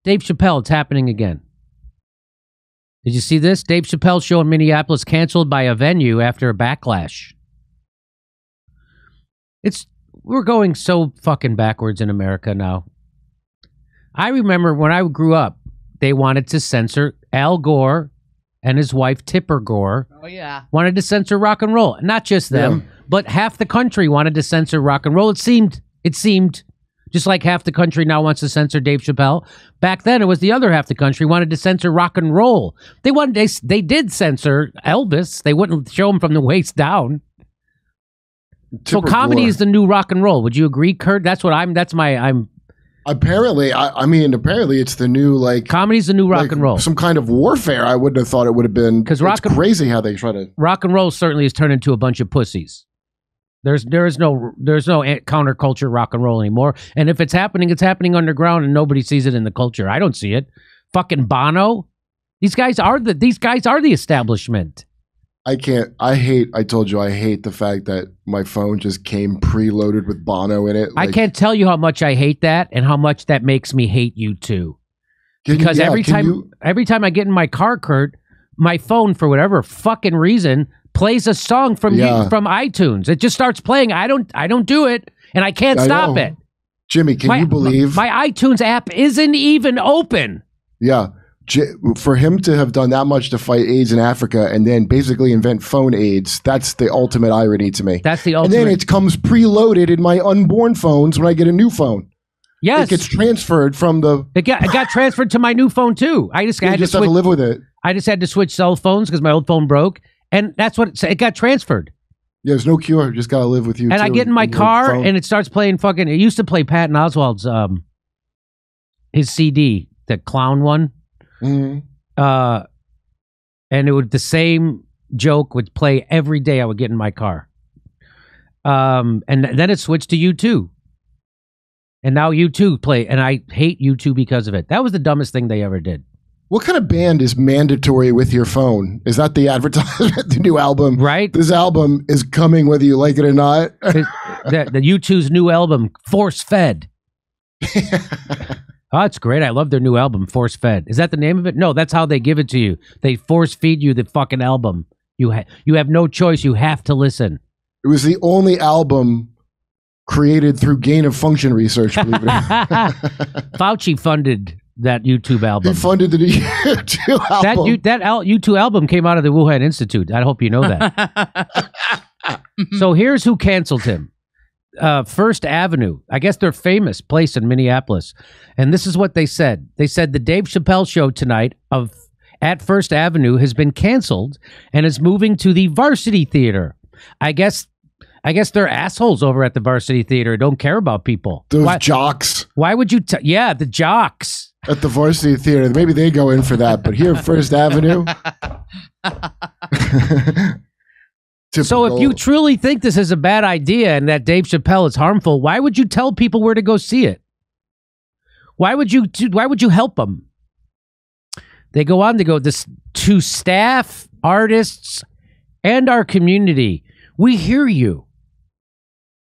Dave Chappelle, it's happening again. Did you see this? Dave Chappelle show in Minneapolis canceled by a venue after a backlash. We're going so fucking backwards in America now. I remember when I grew up, they wanted to censor Al Gore and his wife Tipper Gore. Oh yeah. Wanted to censor rock and roll. Not just them, but half the country wanted to censor rock and roll. It seemed just like half the country now wants to censor Dave Chappelle. Back then, it was the other half the country wanted to censor rock and roll. They did censor Elvis. They wouldn't show him from the waist down. So comedy is the new rock and roll. Would you agree, Kurt? Apparently, apparently it's the new, like, comedy's the new rock and roll. Some kind of warfare. I wouldn't have thought it would have been. Because crazy how they try to. Rock and roll certainly has turned into a bunch of pussies. There is no counterculture rock and roll anymore. And if it's happening underground and nobody sees it in the culture. I don't see it. Fucking Bono. These guys are the establishment. I told you I hate the fact that my phone just came preloaded with Bono in it. Like, I can't tell you how much I hate that and how much that makes me hate you too. Because every time I get in my car, Kurt, my phone, for whatever fucking reason, plays a song from iTunes. It just starts playing. I don't do it, and I can't stop it. Jimmy, can you believe my iTunes app isn't even open? Yeah. For him to have done that much to fight AIDS in Africa and then basically invent phone AIDS, that's the ultimate irony to me. That's the ultimate. And then it comes preloaded in my unborn phones when I get a new phone. Yes. It gets transferred from the... It got transferred to my new phone too. I just had to live with it. I just had to switch cell phones because my old phone broke. And that's what it got transferred. Yeah, there's no cure. Just got to live with you. And I get in my car and it starts playing fucking... It used to play Patton Oswalt's his CD, the clown one. Mm-hmm. And it would, the same joke would play every day I would get in my car. And then it switched to U2. And now U2 play, and I hate U2 because of it. That was the dumbest thing they ever did. What kind of band is mandatory with your phone? Is that the advertisement, the new album? Right. This album is coming whether you like it or not. the U2's new album, Force Fed. Oh, it's great. I love their new album, Force Fed. Is that the name of it? No, that's how they give it to you. They force feed you the fucking album. You have no choice. You have to listen. It was the only album created through gain of function research, believe it or not. Fauci funded that YouTube album. He funded the YouTube album. That YouTube album came out of the Wuhan Institute. I hope you know that. So here's who canceled him. First Avenue. I guess they're famous place in Minneapolis. And this is what they said. They said the Dave Chappelle show tonight at First Avenue has been canceled and is moving to the Varsity Theater. I guess they're assholes over at the Varsity Theater. Don't care about people. Those jocks. Why would you? Yeah, the jocks at the Varsity Theater. Maybe they go in for that, but here at First Avenue. So if you truly think this is a bad idea and that Dave Chappelle is harmful, why would you tell people where to go see it? Why would you help them? They go on to go to staff, artists, and our community. We hear you.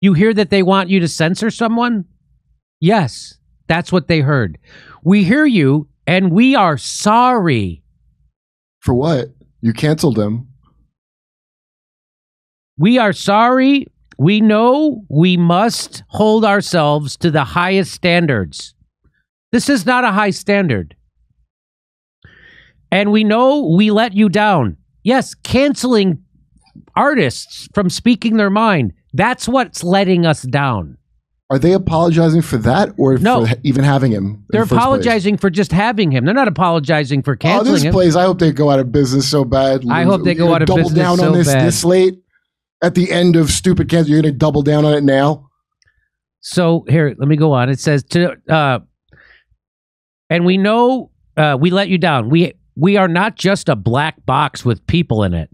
You hear that they want you to censor someone? Yes, that's what they heard. We hear you, and we are sorry. For what? You canceled them. We are sorry. We know we must hold ourselves to the highest standards. This is not a high standard. And we know we let you down. Yes, canceling artists from speaking their mind. That's what's letting us down. Are they apologizing for that or for even having him? They're apologizing for just having him. They're not apologizing for canceling him. Place, I hope they go out of business so bad. I hope they go out of business so bad. Double down on this late at the end of stupid cancel. You're going to double down on it now? So here, let me go on. It says, and we know we let you down. We are not just a black box with people in it.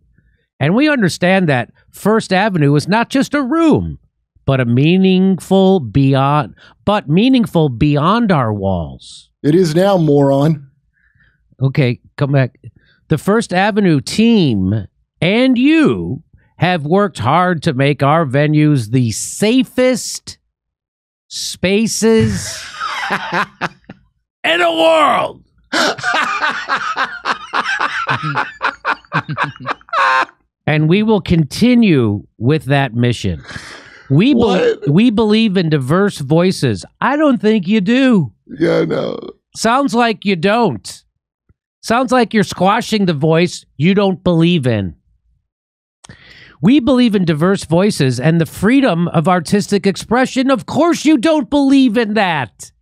And we understand that First Avenue is not just a room, but meaningful beyond our walls. It is now, moron. Okay, come back. The First Avenue team and you have worked hard to make our venues the safest spaces in the world. And we will continue with that mission. We believe in diverse voices. I don't think you do. Yeah, no. Sounds like you don't. Sounds like you're squashing the voice you don't believe in. We believe in diverse voices and the freedom of artistic expression. Of course you don't believe in that.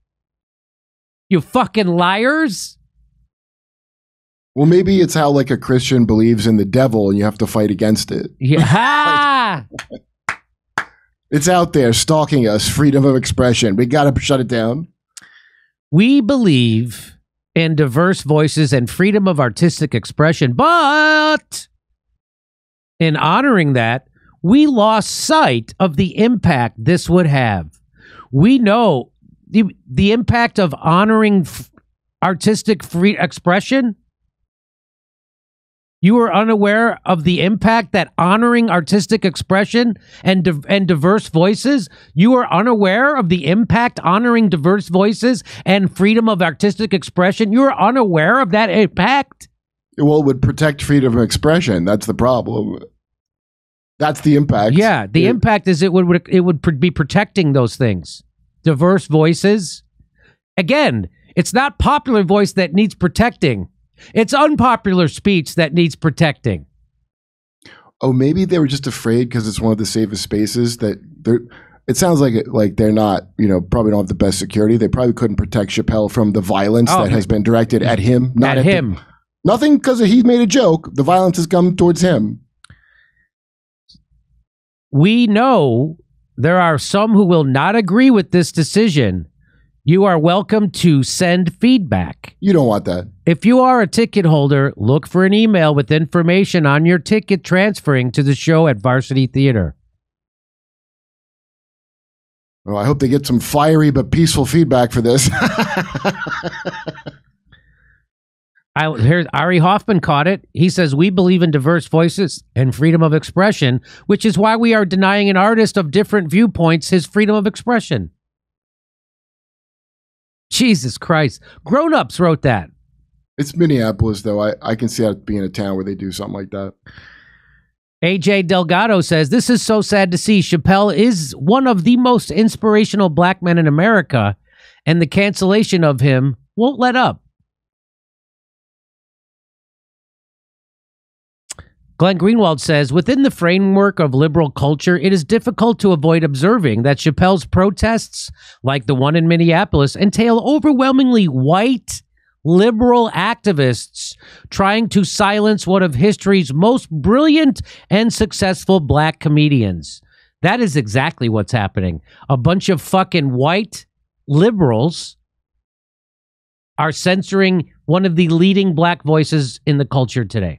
You fucking liars. Well, maybe it's how like a Christian believes in the devil and you have to fight against it. Yeah. It's out there stalking us. Freedom of expression. We got to shut it down. We believe in diverse voices and freedom of artistic expression, but in honoring that, we lost sight of the impact this would have. We know the impact of honoring artistic free expression. You are unaware of the impact that honoring artistic expression and diverse voices, you are unaware of the impact honoring diverse voices and freedom of artistic expression. You are unaware of that impact. Well, it would protect freedom of expression. That's the problem. That's the impact. Yeah, the impact is it would be protecting those things. Diverse voices. Again, it's not popular voice that needs protecting. It's unpopular speech that needs protecting. Oh, maybe they were just afraid because it's one of the safest spaces that they're. It sounds like they're not, probably don't have the best security. They probably couldn't protect Chappelle from the violence that has been directed at him. Not at him. Nothing because he made a joke. The violence has come towards him. We know there are some who will not agree with this decision. You are welcome to send feedback. You don't want that. If you are a ticket holder, look for an email with information on your ticket transferring to the show at Varsity Theater. Well, I hope they get some fiery but peaceful feedback for this. Here's Ari Hoffman caught it. He says, we believe in diverse voices and freedom of expression, which is why we are denying an artist of different viewpoints his freedom of expression. Jesus Christ. Grown-ups wrote that. It's Minneapolis, though. I can see that being a town where they do something like that. AJ Delgado says, this is so sad to see. Chappelle is one of the most inspirational black men in America, and the cancellation of him won't let up. Glenn Greenwald says, within the framework of liberal culture, it is difficult to avoid observing that Chappelle's protests, like the one in Minneapolis, entail overwhelmingly white liberal activists trying to silence one of history's most brilliant and successful black comedians. That is exactly what's happening. A bunch of fucking white liberals are censoring one of the leading black voices in the culture today.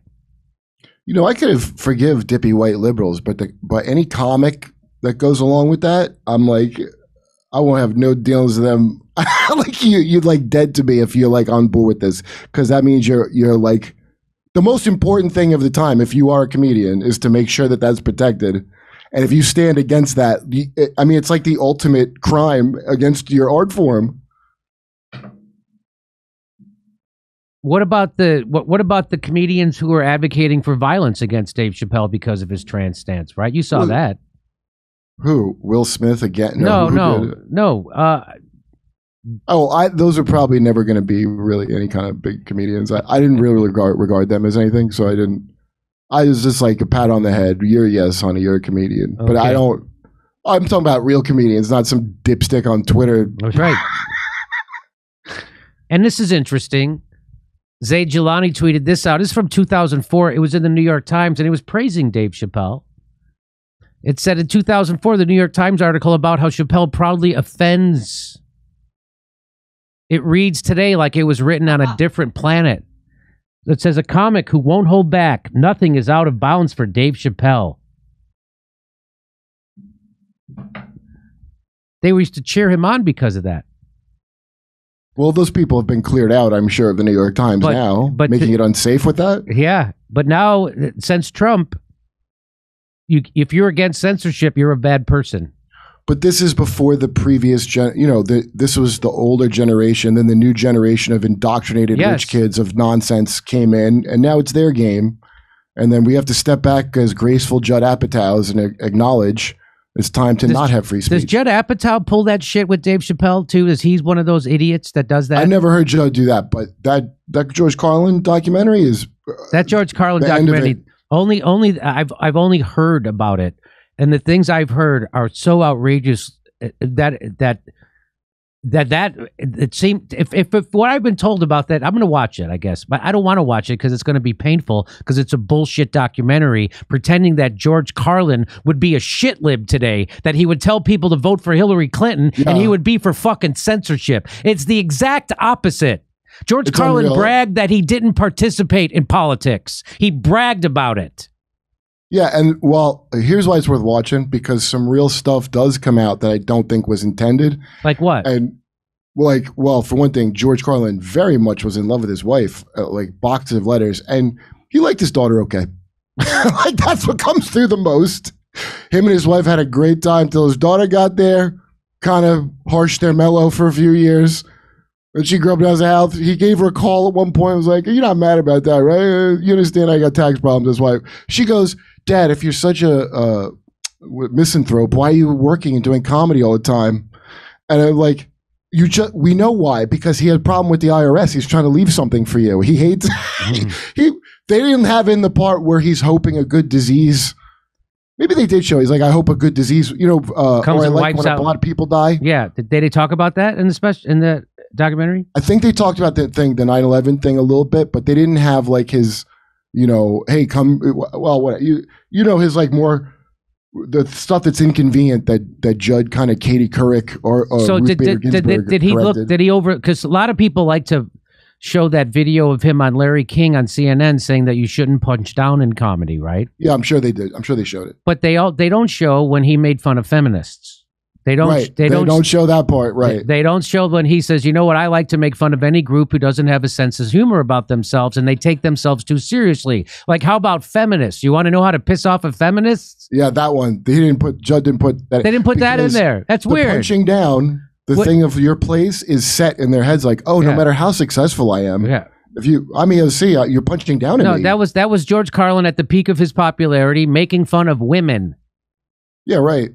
I could forgive dippy white liberals, but any comic that goes along with that, I'm like, I won't have no dealings with them. Like you're like dead to me if you're like on board with this, because that means you're like the most important thing of the time. If you are a comedian, is to make sure that that's protected, and if you stand against that, I mean, it's like the ultimate crime against your art form. What about the comedians who are advocating for violence against Dave Chappelle because of his trans stance? Right, you saw that. Who? Will Smith again? No. Those are probably never going to be really any kind of big comedians. I didn't really regard them as anything, so I didn't. I was just like a pat on the head. You're yes, honey, you're a comedian, okay. But I don't. I'm talking about real comedians, not some dipstick on Twitter. That's right. And this is interesting. Zayd Jilani tweeted this out. This is from 2004. It was in the New York Times, and it was praising Dave Chappelle. It said in 2004, the New York Times article about how Chappelle proudly offends. It reads today like it was written on a different planet. It says, a comic who won't hold back. Nothing is out of bounds for Dave Chappelle. They used to cheer him on because of that. Well, those people have been cleared out, I'm sure, of the New York Times now, making it unsafe with that. Yeah, but now, since Trump, if you're against censorship, you're a bad person. But this is before the previous this was the older generation. Then the new generation of indoctrinated rich kids of nonsense came in, and now it's their game. And then we have to step back as graceful Judd Apatow and acknowledge it's time to not have free speech. Does Judd Apatow pull that shit with Dave Chappelle too? Is he's one of those idiots that does that? I never heard Judd do that, but that George Carlin documentary is that George Carlin documentary. I've only heard about it, and the things I've heard are so outrageous that it seemed if what I've been told about that, I'm going to watch it, I guess, but I don't want to watch it because it's going to be painful because it's a bullshit documentary pretending that George Carlin would be a shit lib today, that he would tell people to vote for Hillary Clinton and he would be for fucking censorship. It's the exact opposite. George Carlin bragged that he didn't participate in politics. He bragged about it. Yeah, and well, here's why it's worth watching, because some real stuff does come out that I don't think was intended. Like what? And well, for one thing, George Carlin very much was in love with his wife, like boxes of letters, and he liked his daughter okay. Like that's what comes through the most. Him and his wife had a great time till his daughter got there, kind of harshed their mellow for a few years. And she grew up in his house. He gave her a call at one point. Was like, "You're not mad about that, right? You understand I got tax problems." His wife. She goes, "Dad, if you're such a misanthrope, why are you working and doing comedy all the time?" And I'm like, we know why, because he had a problem with the IRS. He's trying to leave something for you. He hates. They didn't have in the part where he's hoping a good disease. Maybe they did show. He's like, I hope a good disease, comes and wipes out. A lot of people die. Yeah. Did they talk about that in the documentary? I think they talked about that thing, the 9/11 thing a little bit, but they didn't have like his, hey, come, well, what, his like more, the stuff that's inconvenient that Judd kind of Katie Couric or so Ruth Bader Ginsburg did he corrected. Did he over, because a lot of people like to show that video of him on Larry King on CNN saying that you shouldn't punch down in comedy, right? Yeah, I'm sure they did. I'm sure they showed it. But they don't show when he made fun of feminists. They don't. Right. They don't show that part, right? They don't show when he says, "You know what? I like to make fun of any group who doesn't have a sense of humor about themselves, and they take themselves too seriously." Like, how about feminists? You want to know how to piss off a feminist? Yeah, that one. Judd didn't put that. They didn't put that in there. That's weird. Punching down. The thing of your place is set in their heads, like, oh, no matter how successful I am, if I'm EOC, you're punching down at me. No, that was George Carlin at the peak of his popularity, making fun of women. Yeah, right.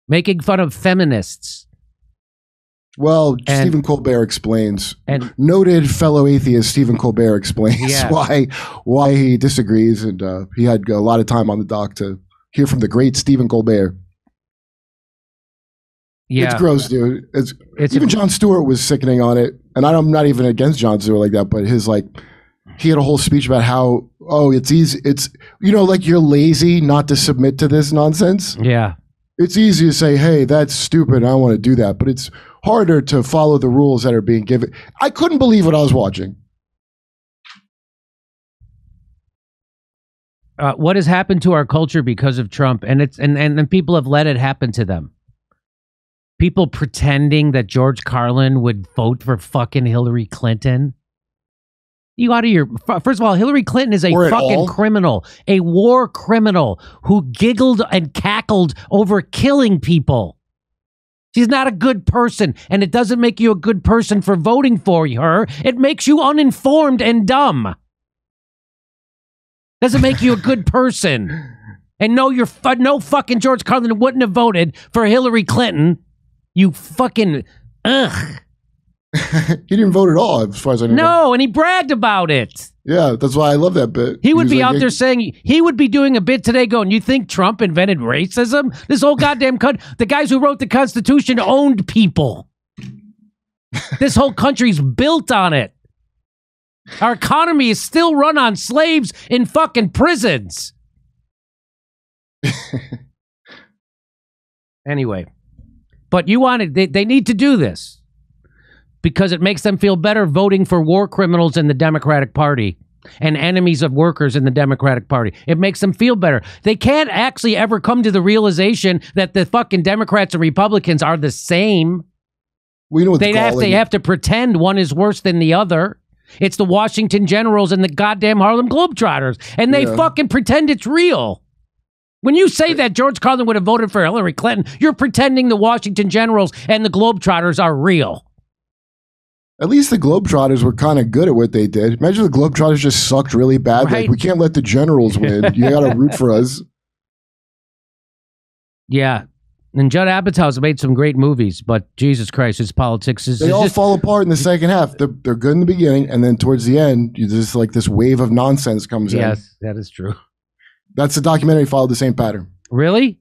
Making fun of feminists. Well, Stephen Colbert explains. And noted fellow atheist Stephen Colbert explains why he disagrees, and he had a lot of time on the dock to hear from the great Stephen Colbert. Yeah, it's gross, dude. Even Jon Stewart was sickening on it, and I'm not even against Jon Stewart like that, but he had a whole speech about how it's easy. It's like you're lazy not to submit to this nonsense. Yeah, it's easy to say, "Hey, that's stupid. I don't want to do that," but it's harder to follow the rules that are being given. I couldn't believe what I was watching. What has happened to our culture because of Trump, and people have let it happen to them. People pretending that George Carlin would vote for fucking Hillary Clinton. You out of your... First of all, Hillary Clinton is a fucking criminal. A war criminal who giggled and cackled over killing people. She's not a good person, and it doesn't make you a good person for voting for her. It makes you uninformed and dumb. Doesn't make you a good person. And no fucking George Carlin wouldn't have voted for Hillary Clinton. You fucking ugh. He didn't vote at all, as far as I know. No, and he bragged about it. Yeah, that's why I love that bit. He would be out there saying, he would be doing a bit today going, you think Trump invented racism? This whole goddamn the guys who wrote the Constitution owned people. This whole country's built on it. Our economy is still run on slaves in fucking prisons. Anyway. But they need to do this because it makes them feel better voting for war criminals in the Democratic Party and enemies of workers in the Democratic Party. It makes them feel better. They can't actually ever come to the realization that the fucking Democrats and Republicans are the same. We know they have to pretend one is worse than the other. It's the Washington Generals and the goddamn Harlem Globetrotters, and they fucking pretend it's real. When you say that George Carlin would have voted for Hillary Clinton, you're pretending the Washington Generals and the Globetrotters are real. At least the Globetrotters were kind of good at what they did. Imagine the Globetrotters just sucked really bad. Right? Like, we can't let the Generals win. You got to root for us. Yeah. And Judd Apatow's made some great movies, but Jesus Christ, his politics is... They all fall apart in the second half. They're good in the beginning, and then towards the end, just like this wave of nonsense comes in. Yes, that is true. That's the documentary followed the same pattern. Really?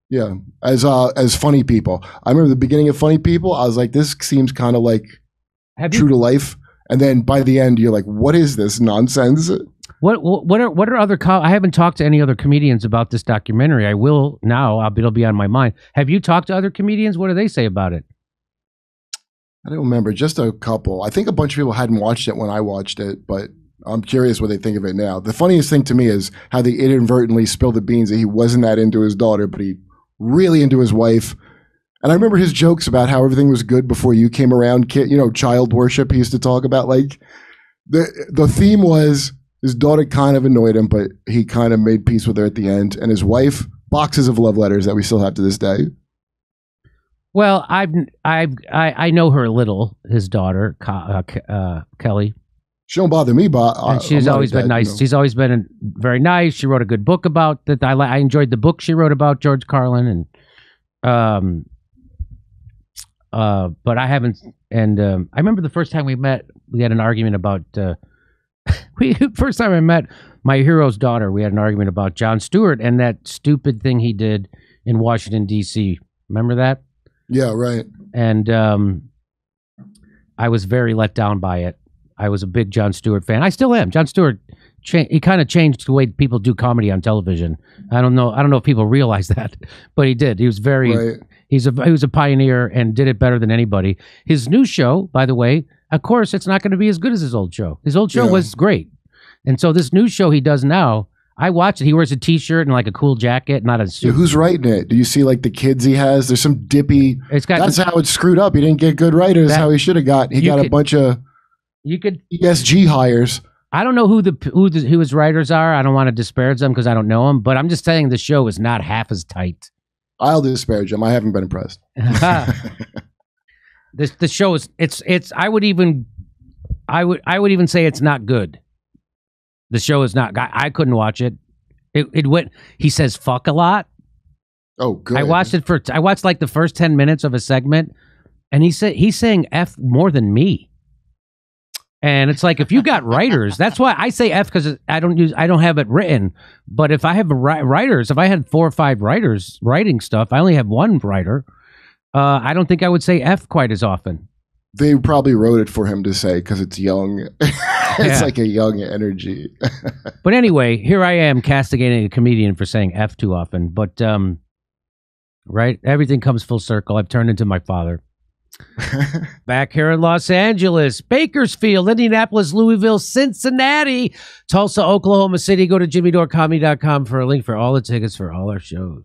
Yeah. As Funny People. I remember the beginning of Funny People, I was like, this seems kind of like true to life. And then by the end, you're like, what is this nonsense? What are other... I haven't talked to any other comedians about this documentary. I will now. It'll be on my mind. Have you talked to other comedians? What do they say about it? I don't remember. Just a couple. I think a bunch of people hadn't watched it when I watched it, but I'm curious what they think of it now. The funniest thing to me is how they inadvertently spilled the beans that he wasn't that into his daughter, but he really into his wife. And I remember his jokes about how everything was good before you came around. Child worship. He used to talk about, like, the theme was his daughter kind of annoyed him, but he kind of made peace with her at the end. And his wife, boxes of love letters that we still have to this day. Well, I know her a little. His daughter, Kelly. She don't bother me, but she's always been nice. You know. She's always been very nice. She wrote a good book about that. I enjoyed the book she wrote about George Carlin, and but I haven't. And I remember the first time we met, we had an argument about. First time I met my hero's daughter, we had an argument about Jon Stewart and that stupid thing he did in Washington D.C. Remember that? Yeah, right. And I was very let down by it. I was a big Jon Stewart fan. I still am. Jon Stewart, he kind of changed the way people do comedy on television. I don't know if people realize that, but he did. He was very. Right. He was a pioneer and did it better than anybody. His new show, by the way, of course, it's not going to be as good as his old show. His old show was great, and so this new show he does now, I watch it. He wears a T-shirt and like a cool jacket, not a suit. Yeah, who's writing it? Do you see like the kids he has? There's some dippy. That's how it's screwed up. He didn't get good writers. How he should have got. He got a bunch of. You could ESG hires. I don't know who his writers are. I don't want to disparage them because I don't know them. But I'm just saying the show is not half as tight. I'll disparage them. I haven't been impressed. The show is it's. I would even say it's not good. The show is not. I couldn't watch it. It went. He says fuck a lot. Oh, good. I watched like the first 10 minutes of a segment, and he's saying F more than me. And it's like, if you got writers, that's why I say F, because I don't have it written. But if I have writers, if I had 4 or 5 writers writing stuff, I only have one writer. I don't think I would say F quite as often. They probably wrote it for him to say because it's young. It's like a young energy. But anyway, here I am castigating a comedian for saying F too often. But right, everything comes full circle. I've turned into my father. Back here in Los Angeles, Bakersfield, Indianapolis, Louisville, Cincinnati, Tulsa, Oklahoma City. Go to JimmyDoreComedy.com for a link for all the tickets for all our shows.